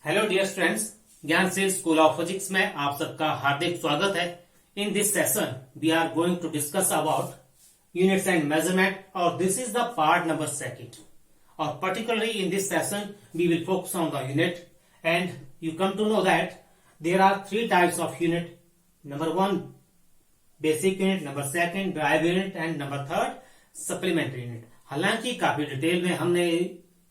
Hello dear students, Gyansheel school of physics में आप सबका हार्दिक स्वागत है। In this session we are going to discuss about units and measurement और this is the part number second. और particularly in this session we will focus on the unit and you come to know that there are three types of unit. Number one basic unit, number second drive unit and number third supplementary unit. हालांकि काफी detail में हमने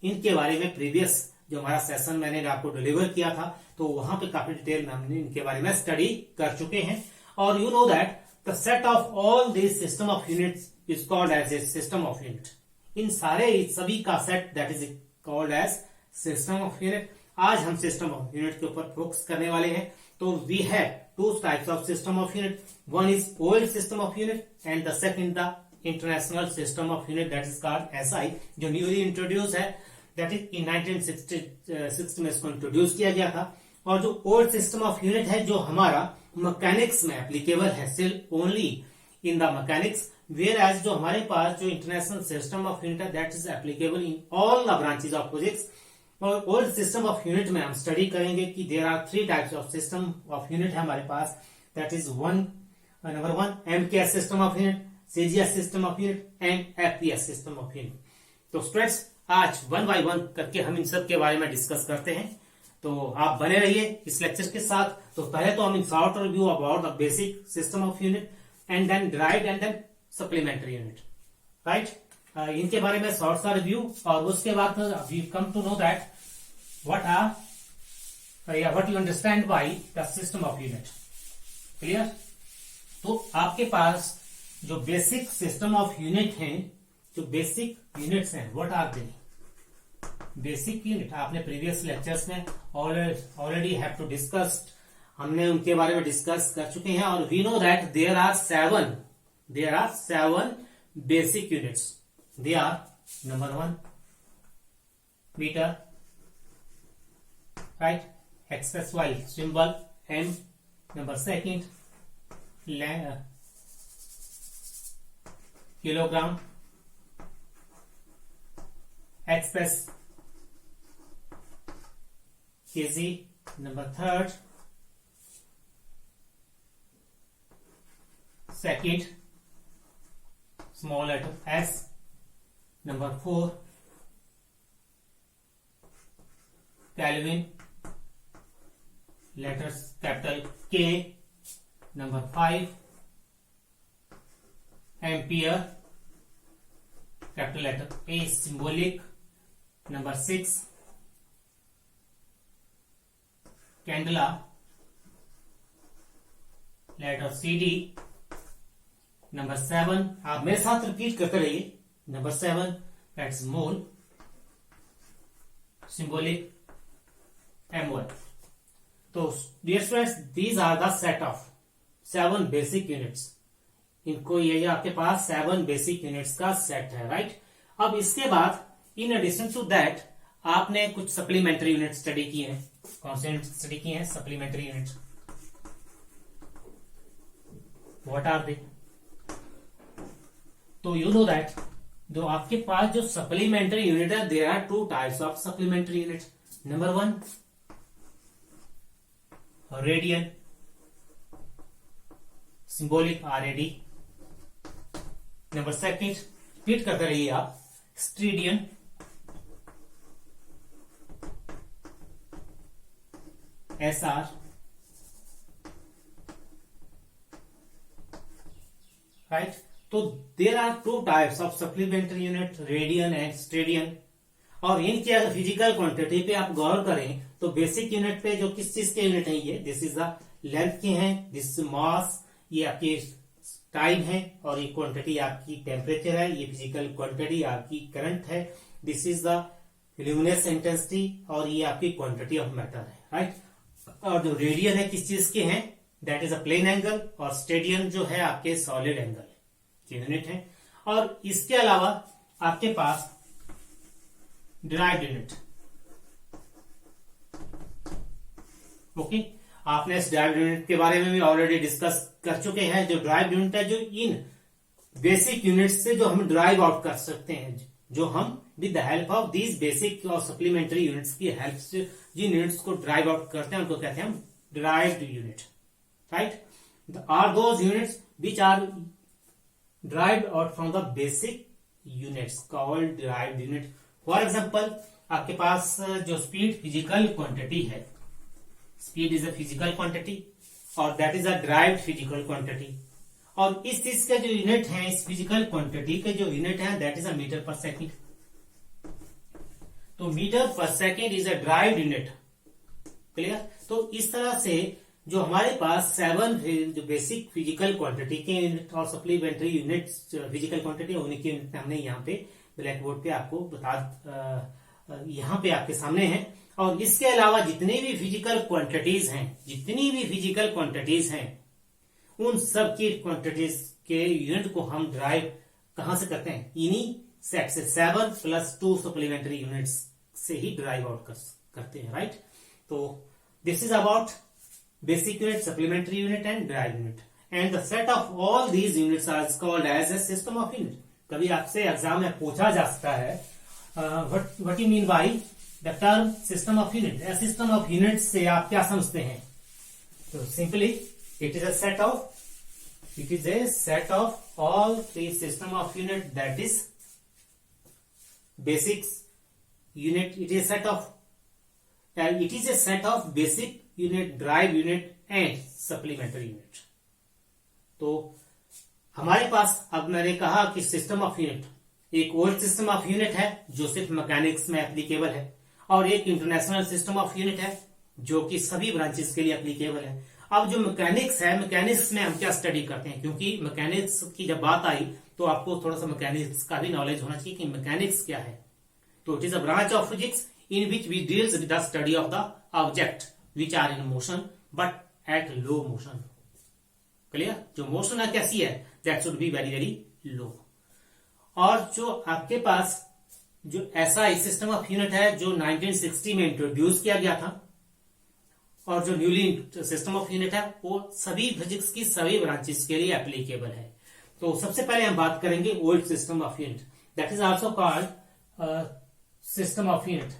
इनके बारे में previous जो हमारा session मैंने आपको डिलीवर किया था तो वहां पे काफी डिटेल में हमने इनके बारे में स्टडी कर चुके हैं। और you know that the set of all this system of units is called as a system of unit. इन सारे सभी का set that is called as system of unit. आज हम सिस्टम ऑफ यूनिट के ऊपर फोकस करने वाले हैं। तो we have two types of system of unit, one is old system of unit and the second the international system of unit that is called SI, जो newly introduce है, that is in 1960 में इसको introduce किया गया था। और जो old system of unit है जो हमारा मैकेनिक्स में एप्लीकेबल है, सिर्फ only in the mechanics, whereas जो हमारे पास जो इंटरनेशनल सिस्टम ऑफ यूनिट है that is applicable in all the branches of physics. और ओल्ड सिस्टम ऑफ यूनिट में हम स्टडी करेंगे कि there are three types of system of unit है हमारे पास, that is number one MKS system of unit, CGS system of unit and FPS system of unit. तो students आज one by one करके हम इन सब के बारे में डिस्कस करते हैं, तो आप बने रहिए इस लेक्चर के साथ। तो पहले तो हम in short review about the basic system of unit and then derived and then supplementary unit, right. इनके बारे में शॉर्ट सा रिव्यू और उसके बाद we come to know that what you understand by the system of unit. Clear? तो आपके पास जो बेसिक सिस्टम ऑफ यूनिट है, जो बेसिक यूनिट्स हैं, what are they? Basic unit आपने प्रीवियस लेक्चर्स में ऑलरेडी हैव टू डिस्कस, हमने उनके बारे में डिस्कस कर चुके हैं। और we know that there are seven basic units. They are number one metre, right, express by symbol M. Number second kilogram, express KG. Number third second small letter S. Number four kelvin, letters capital K. Number five ampere, capital letter a symbolic. Number six candela, letter C D. Number seven, आप मेरे साथ repeat करते रहिए, number seven that's mole, symbolic M1। तो dear students these are the set of seven basic units. इनको ये आपके पास सेवन बेसिक यूनिट्स का सेट है, राइट। अब इसके बाद इन एडिशन टू दैट आपने कुछ सप्लीमेंट्री यूनिट स्टडी किए हैं। कौन से यूनिट स्टडी किए हैं? Supplementary unit. What are they? तो यू नो दैट जो आपके पास जो सप्लीमेंट्री यूनिट है, there are two types of supplementary unit. Number one radian, symbolic RAD। Number second repeat करते रहिए आप, स्ट्रीडियन, SR। राइट। तो there are two types of supplementary unit, radian and steradian. और इनकी अगर फिजिकल क्वांटिटी पे आप गौर करें तो बेसिक यूनिट पे जो किस चीज के यूनिट है, ये दिस इज द लेंथ के हैं, दिस मास, ये आपकी टाइम है, और ये क्वांटिटी आपकी टेम्परेचर है, ये फिजिकल क्वांटिटी आपकी करंट है, this is the luminous intensity, और ये आपकी क्वांटिटी ऑफ मैटर है, राइट। और जो रेडियन है किस चीज के हैं, that is a plane angle, और स्टेडियन जो है आपके सॉलिड एंगल के यूनिट है। और इसके अलावा आपके पास डिराइव्ड यूनिट, ओके। आपने इस डिराइव्ड यूनिट के बारे में भी ऑलरेडी डिस्कस कर चुके हैं। जो डिराइव्ड यूनिट है, जो इन बेसिक यूनिट से जो हम डिराइव आउट कर सकते हैं, जो हम with the help of these basic और सप्लीमेंट्री यूनिट्स की हेल्प से जिन यूनिट्स को ड्राइव आउट करते हैं उनको कहते हैं हम derived unit, right. Are those units which are derived out from the basic units called derived unit. For example, आपके पास जो स्पीड फिजिकल क्वांटिटी है, speed is a physical quantity और that is a derived physical quantity. और इस चीज के जो यूनिट है, इस फिजिकल क्वांटिटी के जो यूनिट है दैट इज अ मीटर पर सेकेंड। तो मीटर पर second is a derived unit, clear. तो इस तरह से जो हमारे पास 7 जो बेसिक फिजिकल क्वांटिटी के यूनिट और सप्लीमेंट्री यूनिट्स फिजिकल क्वांटिटी उन्हीं के यूनिट हमने यहाँ पे ब्लैक बोर्ड पे आपको यहाँ पे आपके सामने है। और इसके अलावा जितनी भी फिजिकल क्वांटिटीज हैं उन सब की क्वांटिटीज के यूनिट को हम ड्राइव कहां से करते हैं, इन्हीं सेट से 7 + 2 सप्लीमेंट्री यूनिट्स से ही ड्राइव आउट करते हैं, राइट। तो this is about basic unit, supplementary unit and derived unit, and the set of all these units is called as a system of unit. कभी आपसे एग्जाम में पूछा जा सकता है what you mean by the term system of unit. A system of units से आप क्या समझते हैं? तो simply it is a set of all three system of unit, that is basics unit. It is a set of basic unit, drive unit and supplementary unit. तो हमारे पास अब मैंने कहा कि सिस्टम ऑफ यूनिट, एक ओल्ड सिस्टम ऑफ यूनिट है जो सिर्फ मैकेनिक्स में एप्लीकेबल है, और एक इंटरनेशनल सिस्टम ऑफ यूनिट है जो कि सभी ब्रांचेस के लिए एप्लीकेबल है। अब जो मैकेनिक्स है, मैकेनिक्स में हम क्या स्टडी करते हैं, क्योंकि मैकेनिक्स की जब बात आई तो आपको थोड़ा सा मैकेनिक्स का भी नॉलेज होना चाहिए कि मैकेनिक्स क्या है। तो it is a branch of physics in which we deals with the study of the object which are in motion but at low motion, clear। जो मोशन है कैसी है, that should be very very low। और जो आपके पास जो ऐसा सिस्टम ऑफ यूनिट है जो 1960 में इंट्रोड्यूस किया गया था, और जो न्यूली सिस्टम ऑफ यूनिट है वो सभी फिजिक्स की सभी ब्रांचेस के लिए एप्लीकेबल है। तो सबसे पहले हम बात करेंगे old system of unit, that is also called system of unit.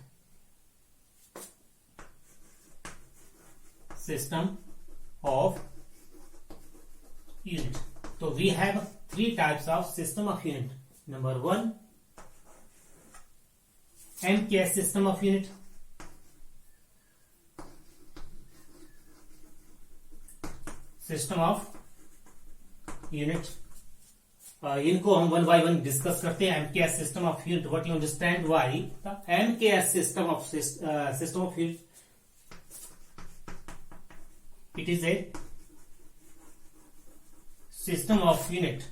System of unit. So we have 3 types of system of unit. Number 1, MKS system of unit. System of unit. इनको हम 1 by 1 discuss करते हैं। MKS system of unit. What you understand why the MKS system of unit? It is a system of unit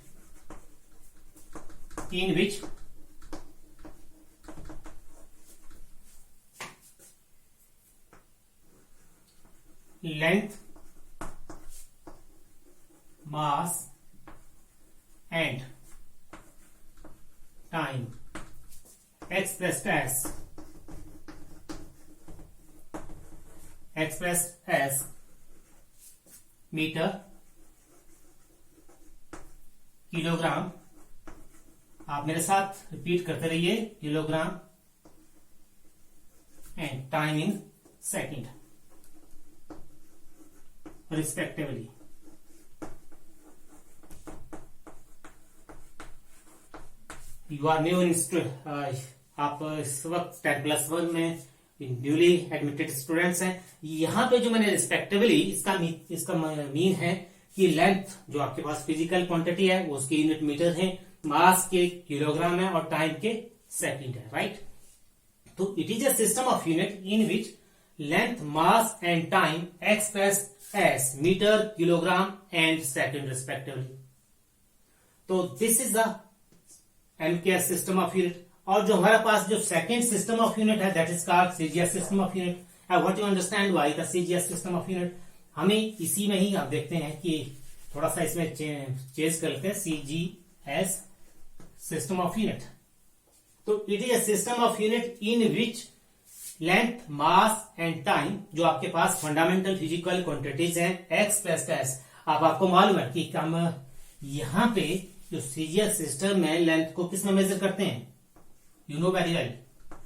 in which length, mass and time expressed as metre, kilogram, आप मेरे साथ repeat करते रहिए, kilogram and time in second respectively. You are new in, आप इस वक्त 10+1 में newly admitted students हैं। यहाँ पे जो मैंने रिस्पेक्टिवली इसका मीन है कि लेंथ जो आपके पास फिजिकल क्वांटिटी है वो उसके यूनिट मीटर है, मास के किलोग्राम है और टाइम के सेकंड है, राइट। तो it is a system of unit in which length, mass and time expressed as metre, kilogram and second respectively. तो this is the MKS system of unit. और जो हमारे पास जो सेकंड सिस्टम ऑफ यूनिट है that is called CGS system of unit. What you understand why the CGS system of unit, हमें इसी में ही आप देखते हैं कि थोड़ा सा इसमें चेंज कर लेते हैं, CGS सिस्टम ऑफ यूनिट। तो it is a system of unit in which length, mass and time, जो आपके पास फंडामेंटल फिजिकल क्वांटिटीज हैं, एक्सप्रेस्ड एज, आपको मालूम है कि हम यहाँ पे जो CGS सिस्टम में लेंथ को किस में मेजर करते हैं, you know very well,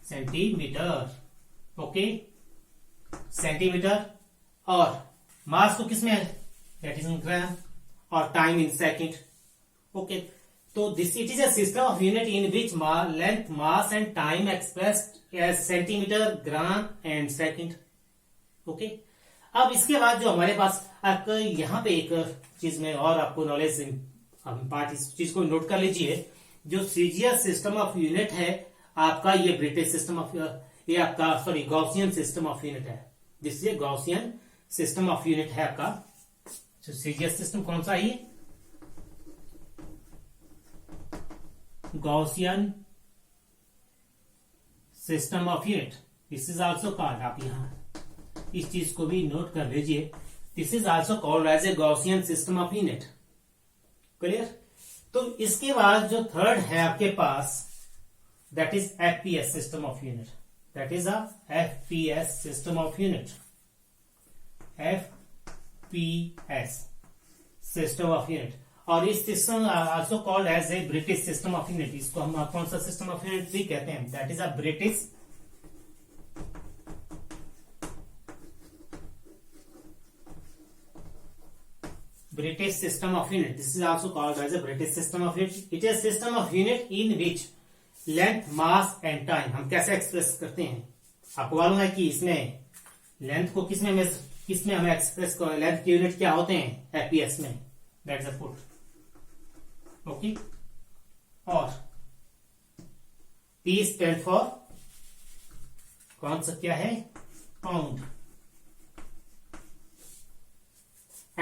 centimetre, okay, centimetre, और मास को किसमें है, दैट इज इन ग्राम, और टाइम इन सेकेंड, ओके। तो this it is a system of unit in which length, mass and time expressed as centimetre, gram and second, okay. अब इसके बाद जो हमारे पास आपका यहाँ पे एक चीज में और आपको नॉलेज पार्ट, इस चीज को नोट कर लीजिए, जो सीजीएस सिस्टम ऑफ यूनिट है आपका, ये ब्रिटिश सिस्टम ऑफ, ये आपका sorry Gaussian system of unit है, this is Gaussian system of unit है आपका। तो सीजीएस सिस्टम कौन सा है ये, Gaussian system of unit, this is also called, आप यहां इस चीज को भी नोट कर लीजिए, this is also called as a Gaussian system of unit, clear. तो इसके बाद जो थर्ड है आपके पास, that is FPS system of unit, that is a FPS system of unit, FPS system of unit, और इस system also called as a British system of unit, इसको हम कौन सा सिस्टम ऑफ यूनिट भी कहते हैं, that is a British system of unit. This is also called as a British system of unit. It is a system of unit in which length, mass and time, हम कैसे express करते हैं, आपको मालूम है कि इसमें लेंथ को किसमें हमें एक्सप्रेस, लेंथ के यूनिट क्या होते हैं एफपीएस में, दैट्स अ फुट, ओके। और P स्टैंड फॉर कौन सा क्या है, pound,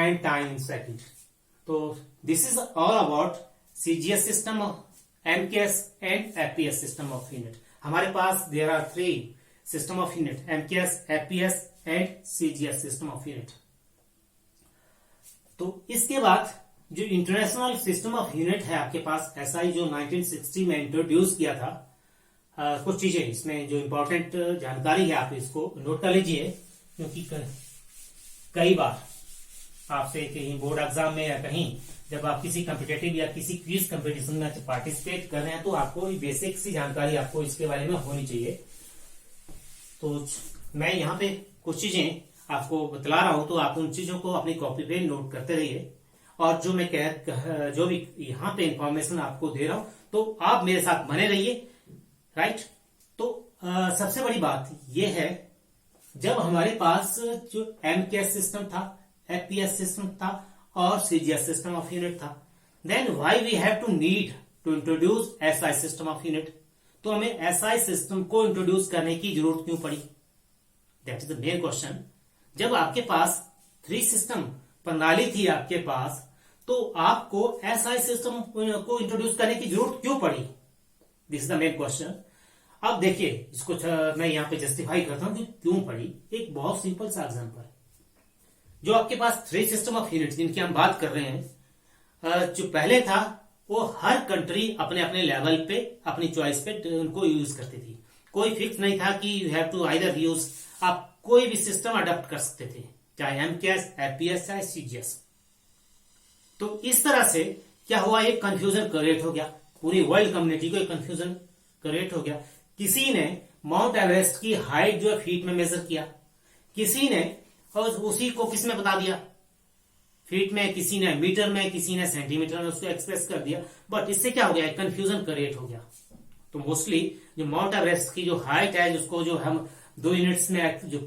and time in second. So this is all about CGS system, MKS and FPS system of unit. हमारे पास there are three system of unit, MKS, FPS and CGS system of unit. तो इसके बाद जो international system of unit है आपके पास, SI जो 1960 में introduce किया था, कुछ चीजें इसमें जो इंपॉर्टेंट जानकारी है आप इसको नोट कर लीजिए, क्योंकि कई बार आपसे कहीं बोर्ड एग्जाम में या कहीं जब आप किसी कॉम्पिटेटिव या किसी क्विज कंपटीशन में पार्टिसिपेट कर रहे हैं, तो आपको बेसिक सी जानकारी आपको इसके बारे में होनी चाहिए। तो मैं यहाँ पे कुछ चीजें आपको बतला रहा हूं, तो आप उन चीजों को अपनी कॉपी पे नोट करते रहिए, और जो मैं जो भी यहाँ पे इंफॉर्मेशन आपको दे रहा हूं, तो आप मेरे साथ बने रहिए, राइट। तो सबसे बड़ी बात यह है, जब हमारे पास जो एमकेएस सिस्टम था, एफपीएस सिस्टम था और सीजीएस सिस्टम ऑफ यूनिट था, then why we have to need to introduce SI system of unit, तो हमें एसआई सिस्टम को इंट्रोड्यूस करने की जरूरत क्यों पड़ी, that is the main question. जब आपके पास थ्री सिस्टम प्रणाली थी आपके पास, तो आपको एसआई सिस्टम को इंट्रोड्यूस करने की जरूरत क्यों पड़ी, this is the main question. अब देखिए इसको मैं यहां पे जस्टिफाई करता हूं कि क्यों पड़ी। एक बहुत सिंपल सा एग्जांपल, जो आपके पास थ्री सिस्टम ऑफ यूनिट जिनकी हम बात कर रहे हैं, जो पहले था वो हर कंट्री अपने अपने लेवल पे अपनी चॉइस पे उनको यूज करती थी, कोई फिक्स नहीं था कि you have to either use, आप कोई भी सिस्टम अडॉप्ट कर सकते थे, चाहे एमकेएस, एफपीएस, चाहे सीजीएस। तो इस तरह से क्या हुआ, एक कंफ्यूजन क्रिएट हो गया, पूरी वर्ल्ड कम्युनिटी को एक कंफ्यूजन क्रिएट हो गया। किसी ने माउंट एवरेस्ट की हाइट जो है फीट में मेजर किया, किसी ने और उसी को किसमें बता दिया, फीट में, किसी ने मीटर में, किसी ने सेंटीमीटर में उसको एक्सप्रेस कर दिया। बट इससे क्या हो गया, कंफ्यूजन क्रिएट हो गया। तो मोस्टली जो माउंट एवरेस्ट की जो हाइट है, जिसको जो हम 2 यूनिट्स में जो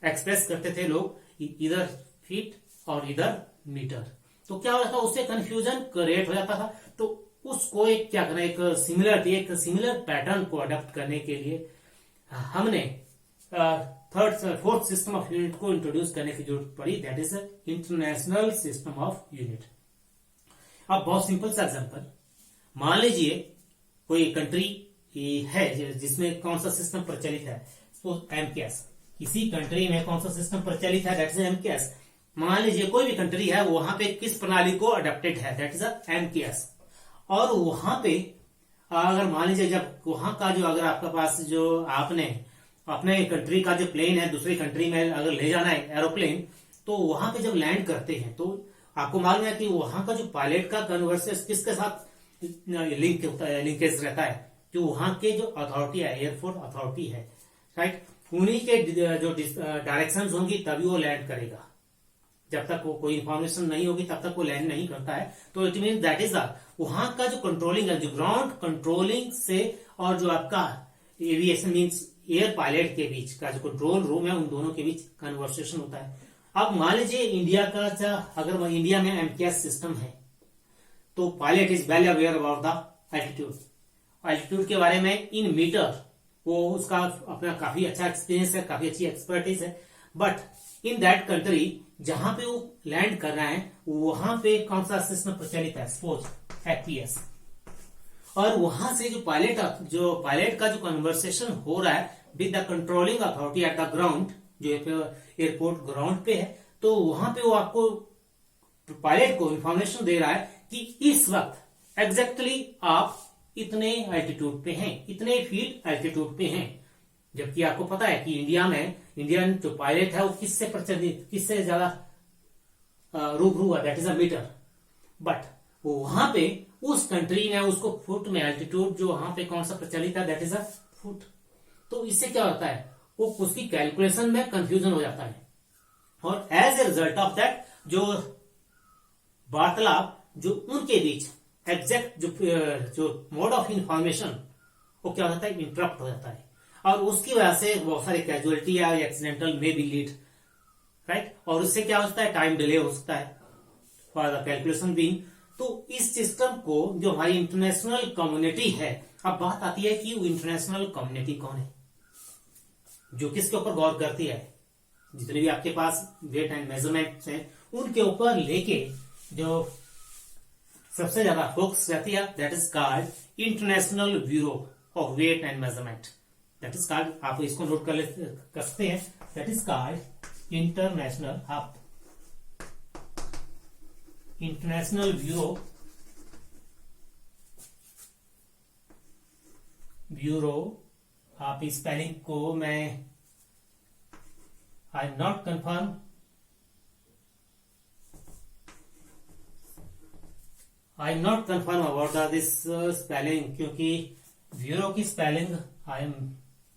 एक्सप्रेस करते थे लोग, इधर फीट और इधर मीटर, तो क्या हो जाता, उससे कंफ्यूजन क्रिएट हो जाता था। तो उसको एक क्या करना, एक सिमिलर पैटर्न को अडॉप्ट करने के लिए हमने फोर्थ सिस्टम ऑफ यूनिट को इंट्रोड्यूस करने की जरूरत पड़ी, that is international system of unit. अब बहुत सिंपल सा एग्जांपल, मान लीजिए कोई कंट्री है जिसमें कौन सा सिस्टम प्रचलित है, एमकेएस। किसी कंट्री में कौन सा सिस्टम प्रचलित है, दैट इज एमकेएस। मान लीजिए कोई भी कंट्री है, वहां पे किस प्रणाली को अडॉप्टेड है, दैट इज एमकेएस। और वहां पे अगर मान लीजिए जब वहां का जो, अगर आपके पास जो आपने अपने कंट्री का जो प्लेन है दूसरी कंट्री में अगर ले जाना है एरोप्लेन, तो वहां पे जब लैंड करते हैं तो आपको मालूम है कि वहां का जो पायलट का कन्वर्सेस किसके साथ लिंक होता है, लिंकेज रहता है, जो वहां के जो अथॉरिटी है, एयरफोर्स अथॉरिटी है, राइट, उन्हीं के जो डायरेक्शन होंगी तभी वो लैंड करेगा। जब तक वो कोई इंफॉर्मेशन नहीं होगी तब तक वो लैंड नहीं करता है। तो इट मीन दैट इज वहां का जो कंट्रोलिंग है, जो ग्राउंड कंट्रोलिंग से और जो आपका एविएशन मीन्स एयर पायलट के बीच का जो कंट्रोल रूम है, उन दोनों के बीच कन्वर्सेशन होता है। अब मान लीजिए इंडिया का, अगर इंडिया में एमकेएस सिस्टम है तो pilot is well aware about the altitude. Altitude के बारे में इन मीटर वो उसका अपना काफी अच्छा एक्सपीरियंस है, काफी अच्छी एक्सपर्टीज है। बट इन दैट कंट्री जहां पे वो लैंड कर रहा है वहां पे कौन सा सिस्टम प्रचलित है, सपोज एफपीएस। और वहां से जो पायलट का जो कन्वर्सेशन हो रहा है with the controlling authority at the ground, जो एयरपोर्ट ग्राउंड पे है, तो वहां पे वो आपको पायलट को इंफॉर्मेशन दे रहा है कि इस वक्त एग्जैक्टली आप इतने एल्टीट्यूड पे हैं, इतने फीट एल्टीट्यूड पे हैं। जबकि आपको पता है कि इंडिया में इंडियन जो पायलट है वो किससे प्रचलित, किससे ज्यादा रूबरू है, that is a metre. But वो वहां पे उस कंट्री में उसको फुट में एल्टीट्यूड जो वहां पे कौन सा प्रचलित है, दैट इज अ फुट। तो इससे क्या होता है, वो उसकी कैलकुलेशन में कंफ्यूजन हो जाता है। और as a result of that जो वार्तालाप जो उनके बीच एग्जैक्ट जो मोड ऑफ इंफॉर्मेशन वो क्या हो जाता है, इंटरप्ट हो जाता है। और उसकी वजह से बहुत सारे कैजुअलिटी या एक्सीडेंटल में भी लीड, राइट। और उससे क्या होता है, टाइम डिले हो सकता है फॉर द कैलकुलेशन बीइंग। तो इस सिस्टम को जो हमारी इंटरनेशनल कम्युनिटी है, अब बात आती है कि वो इंटरनेशनल कम्युनिटी कौन है जो किसके ऊपर गौर करती है। जितने भी आपके पास वेट एंड मेजरमेंट हैं उनके ऊपर लेके जो सबसे ज्यादा फोकस रहती है, that is called international bureau of weight and measurement. That is called, आप इसको नोट कर सकते हैं, that is called international bureau. आप इस स्पेलिंग को मैं I not confirm, about this spelling, क्योंकि ब्यूरो की spelling I am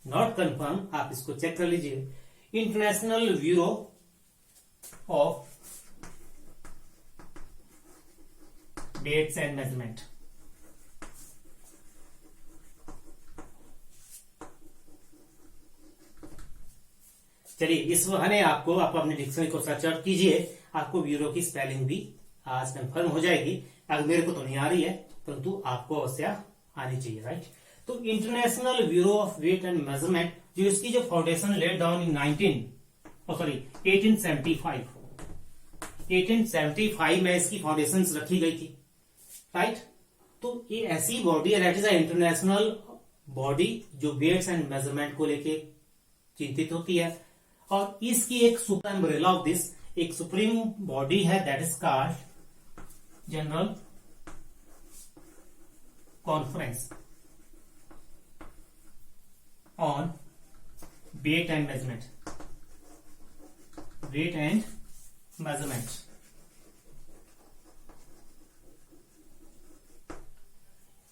not confirm, आप इसको चेक कर लीजिए। International bureau of weights and measurement. चलिए इस बहाने आपको, आप अपने डिक्शनरी को सर्च आउट कीजिए, आपको ब्यूरो की स्पेलिंग भी आज कंफर्म हो जाएगी। अगर मेरे को तो नहीं आ रही है परंतु आपको अवश्य आनी चाहिए, राइट। तो international bureau of weight and measurement, जो इसकी जो फाउंडेशन लेड डाउन इन 1875 में इसकी फाउंडेशन रखी गई थी, राइट। तो ये ऐसी बॉडी है, that is a international body जो वेट्स एंड मेजरमेंट को लेके चिंतित होती है। और इसकी एक सुपर अम्ब्रेला ऑफ दिस, एक सुप्रीम बॉडी है, that is called general conference on weight and measurement.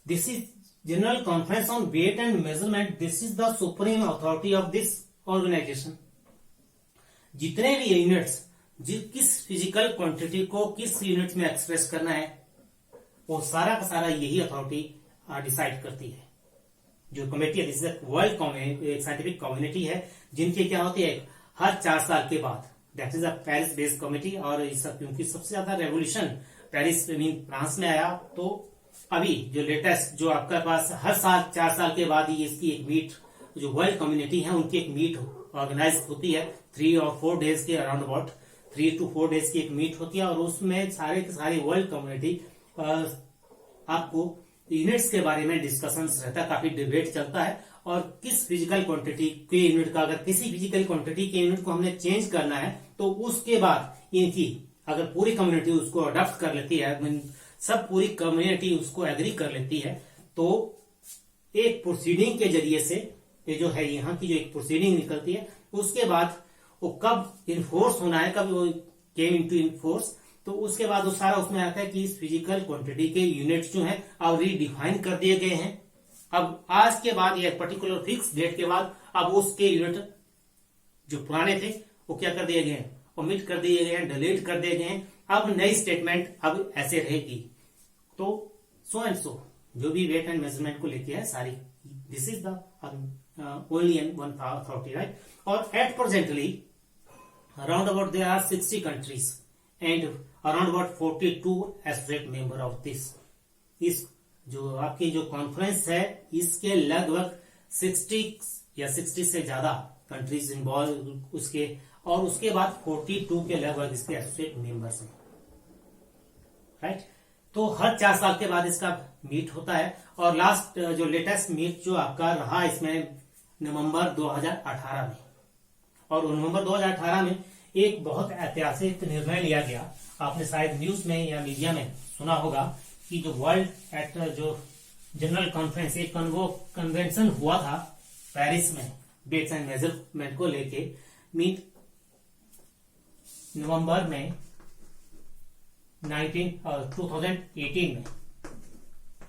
This is General Conference on Weight and Measurement. This is the supreme authority of this organization. जितने भी units, किस physical quantity को किस unit में express करना है, वो सारा का सारा यही अथॉरिटी डिसाइड करती है। जो कमेटी है, this is world scientific community है, जिनके क्या होती है हर 4 साल के बाद, that is a Paris based committee. और क्योंकि सबसे ज्यादा रेवोल्यूशन पेरिस मीन फ्रांस में आया, तो अभी जो लेटेस्ट जो आपके पास हर साल 4 साल के बाद ही इसकी एक मीट, जो वर्ल्ड कम्युनिटी है उनकी एक मीट ऑर्गेनाइज होती है 3 और 4 डेज के अराउंड अबाउट 3 to 4 डेज की एक मीट होती है। और उसमें सारे के सारे वर्ल्ड कम्युनिटी आपको यूनिट्स के बारे में डिस्कशन रहता है, काफी डिबेट चलता है। और किस फिजिकल क्वांटिटी के यूनिट का, अगर किसी फिजिकल क्वांटिटी के यूनिट को हमने चेंज करना है, तो उसके बाद इनकी अगर पूरी कम्युनिटी उसको अडॉप्ट कर लेती है, सब पूरी कम्युनिटी उसको एग्री कर लेती है, तो एक प्रोसीडिंग के जरिए से ये जो है यहाँ की जो एक प्रोसीडिंग निकलती है, उसके बाद वो कब इन्फोर्स होना है, कब वो केम इनटू इन्फोर्स, तो उसके बाद वो सारा उसमें आता है कि इस फिजिकल क्वांटिटी के यूनिट्स जो है अब रीडिफाइन कर दिए गए हैं, अब आज के बाद या पर्टिकुलर फिक्स डेट के बाद अब उसके यूनिट जो पुराने थे वो क्या कर दिए गए हैं, ओमिट कर दिए गए हैं, डिलीट कर दिए गए हैं। अब नई स्टेटमेंट अब ऐसे रहेगी। तो सो एंड सो जो भी वेट एंड मेजरमेंट को लेके है सारी, this is the only and one authority, right. और at presently around about there are 60 countries and around about 42 associate member of this. इस जो आपकी जो कॉन्फ्रेंस है इसके लगभग 60 या 60 से ज्यादा कंट्रीज इन्वॉल्व उसके, और उसके बाद 42 के लगभग इसके एसोसिएट मेंबर्स हैं, राइट। तो हर 4 साल के बाद इसका मीट होता है। और लास्ट जो लेटेस्ट मीट जो आपका रहा इसमें नवंबर 2018 में, और नवंबर 2018 में एक बहुत ऐतिहासिक निर्णय लिया गया। आपने शायद न्यूज में या मीडिया में सुना होगा कि जो वर्ल्ड एट जो जनरल कॉन्फ्रेंस, एक वो कन्वेंशन हुआ था पेरिस में वेट्स एंड मेजरमेंट को लेके, मीट नवंबर में 2018 में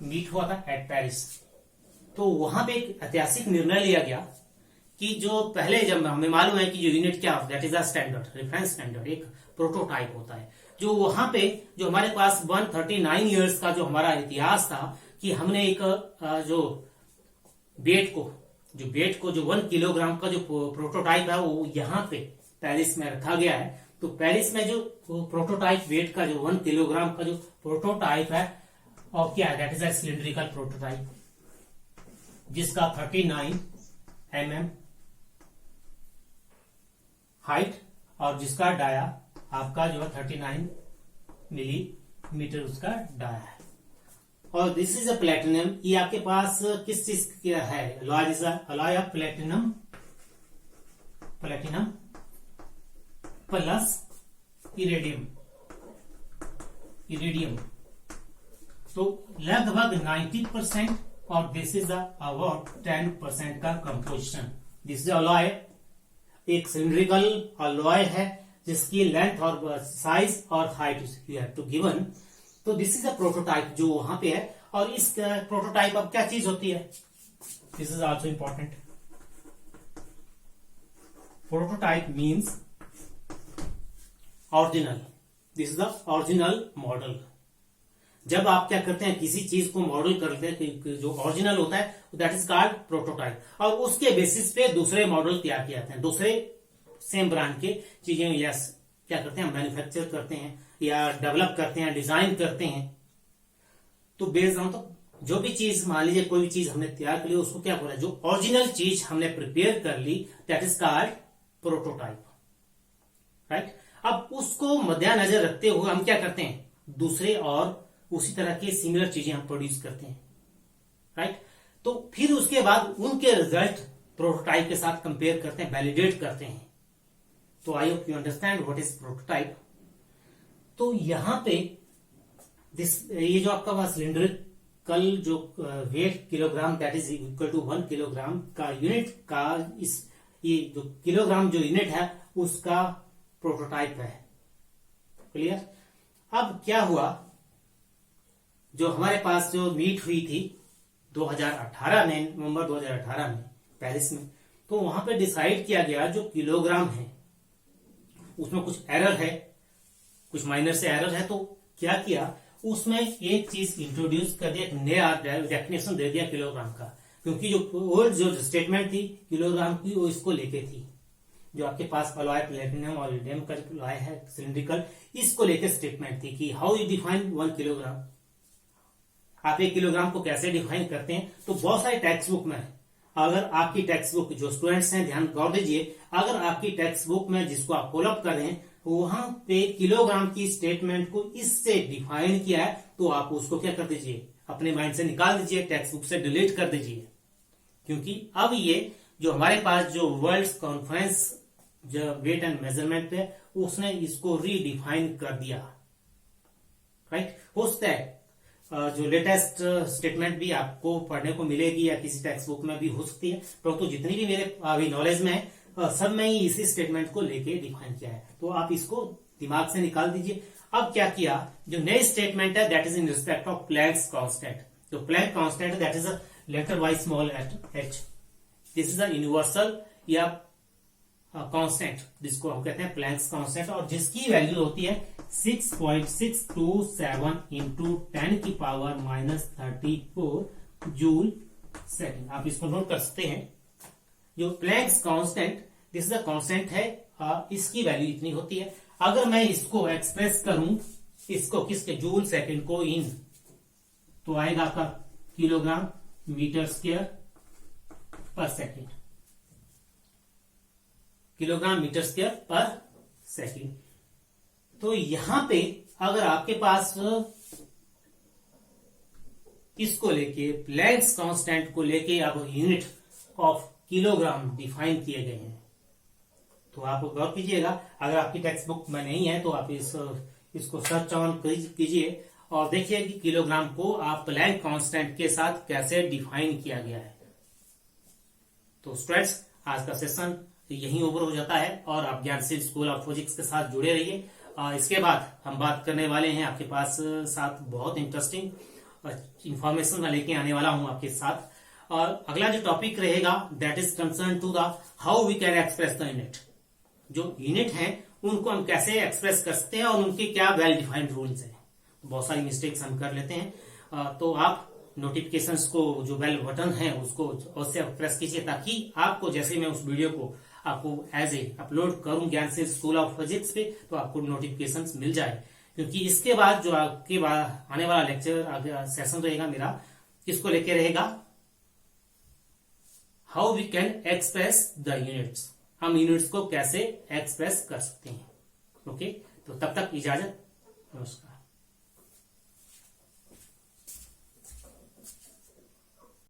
मीट हुआ था एट पेरिस। तो वहां पे एक ऐतिहासिक निर्णय लिया गया कि जो पहले जब हमें मालूम है कि जो यूनिट क्या that is a standard, reference standard, एक प्रोटोटाइप होता है। जो वहां पे जो हमारे पास 139 इयर्स का जो हमारा इतिहास था कि हमने एक जो वेट को जो 1 किलोग्राम का जो प्रोटोटाइप है वो यहाँ पे पेरिस में रखा गया है। तो पेरिस में जो प्रोटोटाइप वेट का जो 1 किलोग्राम का जो प्रोटोटाइप है और क्या है, that is a cylindrical prototype जिसका 39 mm हाइट और जिसका डाया आपका जो है 39 मिलीमीटर उसका डाया है। और दिस इज अ प्लेटिनम। ये आपके पास किस चीज का है, alloy of platinum plus iridium. तो लगभग 90% और दिस इज अबाउट 10% का कंपोजिशन। दिस इज अलॉय, एक सिलिंड्रिकल अलॉय है जिसकी लेंथ और साइज और height you have to given. तो दिस इज अ प्रोटोटाइप जो वहां पे है। और इस प्रोटोटाइप अब क्या चीज होती है, this is also important. Prototype means original, this is the original model. जब आप क्या करते हैं किसी चीज को मॉडल करते हैं जो ओरिजिनल होता है दैट इज कॉल्ड प्रोटोटाइप। और उसके बेसिस पे दूसरे मॉडल तैयार किए जाते हैं, दूसरे सेम ब्रांड के चीजें या क्या करते हैं मैन्युफैक्चर करते हैं या डेवलप करते हैं, डिजाइन करते हैं। तो बेस्ड ऑन तो जो भी चीज मान लीजिए कोई भी चीज हमने तैयार कर ली उसको क्या बोला, जो ओरिजिनल चीज हमने प्रिपेयर कर ली that is called prototype, right. अब उसको मद्देनजर रखते हुए हम क्या करते हैं, दूसरे और उसी तरह के सिमिलर चीजें हम प्रोड्यूस करते हैं, राइट। तो फिर उसके बाद उनके रिजल्ट प्रोटोटाइप के साथ कंपेयर करते हैं, वैलिडेट करते हैं। तो I hope you understand what is prototype. तो यहां पे ये जो आपका पास सिलिंड्रिकल जो weight kilogram that is equal to 1 kilogram का यूनिट का ये जो किलोग्राम जो यूनिट है उसका प्रोटोटाइप है, क्लियर। अब क्या हुआ, जो हमारे पास जो मीट हुई थी 2018 में, नवंबर 2018 में पेरिस में, तो वहां पे डिसाइड किया गया जो किलोग्राम है उसमें कुछ एरर है, कुछ माइनर से एरर है। तो क्या किया, उसमें एक चीज इंट्रोड्यूस कर दिया, एक नया डेफिनेशन दे दिया किलोग्राम का। क्योंकि जो ओल्ड जो स्टेटमेंट थी किलोग्राम की वो इसको लेके थी, जो आपके पास अलॉय प्लेटिनम और इरिडियम का जो अलॉय है सिलिंड्रिकल, इसको लेकर स्टेटमेंट थी कि हाउ यू डिफाइन 1 किलोग्राम, आप 1 किलोग्राम को कैसे डिफाइन करते हैं। तो बहुत सारे टेक्स्ट बुक में, अगर आपकी टेक्स्ट बुक जो स्टूडेंट्स हैं ध्यान गौर दीजिए, अगर आपकी टेक्स्ट बुक में जिसको आप फॉलोअप कर रहे हैं वहां पे किलोग्राम की स्टेटमेंट को इससे डिफाइन किया है तो आप उसको क्या कर दीजिए, अपने माइंड से निकाल दीजिए, टेक्स्ट बुक से डिलीट कर दीजिए। क्योंकि अब ये जो हमारे पास जो वर्ल्ड कॉन्फ्रेंस जो वेट एंड मेजरमेंट पे उसने इसको रीडिफाइन कर दिया, राइट। हो सकता है जो लेटेस्ट स्टेटमेंट भी आपको पढ़ने को मिलेगी या किसी टेक्स्ट बुक में भी हो सकती है, परंतु जितनी भी मेरे अभी नॉलेज में है सब में ही इसी स्टेटमेंट को लेके डिफाइन किया है। तो आप इसको दिमाग से निकाल दीजिए। अब क्या किया, जो नई स्टेटमेंट है that is in respect of Planck's constant. जो Planck constant that is letter y small h। This is the universal या कांस्टेंट जिसको हम कहते हैं प्लैंक्स कांस्टेंट, और जिसकी वैल्यू होती है 6.627 इंटू 10 की पावर -34 जूल सेकेंड। आप इसको नोट कर सकते हैं। जो Planck's constant, this is the constant है, इसकी वैल्यू इतनी होती है। अगर मैं इसको एक्सप्रेस करूं, इसको किसके, जूल सेकेंड को इन, तो आएगा आपका किलोग्राम मीटर स्क्वायर पर सेकेंड, किलोग्राम मीटर स्क्वायर पर सेकेंड। तो यहां पे अगर आपके पास इसको लेके प्लैंक्स कांस्टेंट को लेके अब यूनिट ऑफ किलोग्राम डिफाइन किए गए हैं, तो आप गौर कीजिएगा। अगर आपकी टेक्स्ट बुक में नहीं है तो आप इसको सर्च ऑन कीजिए और देखिए कि किलोग्राम को आप प्लैंक कांस्टेंट के साथ कैसे डिफाइन किया गया है। तो स्टूडेंट्स, आज का सेशन यहीं ओवर हो जाता है और आप ज्ञानशील स्कूल ऑफ फिजिक्स के साथ जुड़े रहिए। इसके बाद हम बात करने वाले हैं आपके पास साथ बहुत इंटरेस्टिंग इंफॉर्मेशन मैं लेके आने वाला हूं आपके साथ। और अगला जो टॉपिक रहेगा that is concern to the how we can express the unit. जो यूनिट है उनको हम कैसे एक्सप्रेस कर सकते हैं और उनके क्या वेल डिफाइंड रूल्स हैं। बहुत सारी मिस्टेक्स हम कर लेते हैं, तो आप नोटिफिकेशंस को जो बेल बटन है उसको अवश्य प्रेस कीजिए, ताकि आपको जैसे मैं उस वीडियो को आपको एज ए अपलोड करूं ज्ञानशील स्कूल ऑफ फिजिक्स पे, तो आपको नोटिफिकेशंस मिल जाए। क्योंकि इसके बाद जो आपके बाद आने वाला लेक्चर सेशन रहेगा मेरा, किसको लेके रहेगा, how we can express the units, हम यूनिट्स को कैसे एक्सप्रेस कर सकते हैं। ओके, तो तब तक इजाजत, नमस्कार।